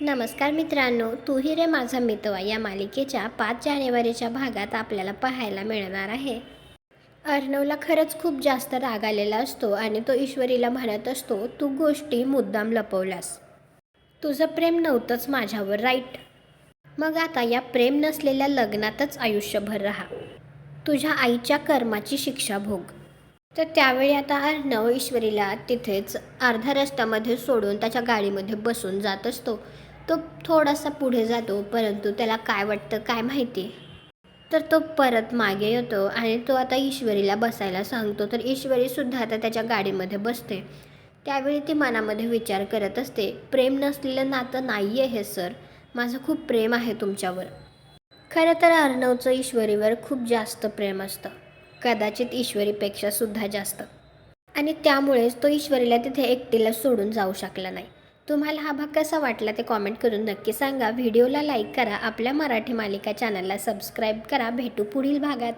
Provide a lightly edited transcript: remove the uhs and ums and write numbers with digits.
नमस्कार मित्रांनो, तू ही रे माझा मितवा या मालिकेच्या 5 जानेवारीच्या भागात आपल्याला पाहायला मिळणार आहे. अर्णवला खरंच खूप जास्त राग आलेला असतो आणि तो ईश्वरीला म्हणत असतो, तू गोष्टी मुद्दाम लपवल्यास. तुझं प्रेम नव्हतंच माझ्यावर, राईट? मग आता या प्रेम नसलेल्या लग्नातच आयुष्यभर राहा. तुझ्या आईच्या कर्माची शिक्षा भोग. तर त्यावेळी आता अर्णव ईश्वरीला तिथेच अर्ध्या रस्त्यामध्ये सोडून त्याच्या गाडीमध्ये बसून जात असतो. तो थोडासा पुढे जातो, परंतु त्याला काय वाटतं काय माहिती. तर तो परत मागे येतो आणि तो आता ईश्वरीला बसायला सांगतो. तर ईश्वरीसुद्धा आता त्याच्या गाडीमध्ये बसते. त्यावेळी ती मनामध्ये विचार करत असते, प्रेम नसलेलं नातं नाही आहे हे सर. माझं खूप प्रेम आहे तुमच्यावर. खरं तर अर्णवचं ईश्वरीवर खूप जास्त प्रेम असतं, कदाचित ईश्वरीपेक्षा सुद्धा जास्त. आणि त्यामुळेच तो ईश्वरीला तिथे एकटीला सोडून जाऊ शकला नाही. तुम्हाला हा भाग कसा वाटला ते कॉमेंट करून नक्की सांगा. व्हिडिओला लाईक करा, आपल्या मराठी मालिका चॅनलला सबस्क्राईब करा. भेटू पुढील भागात.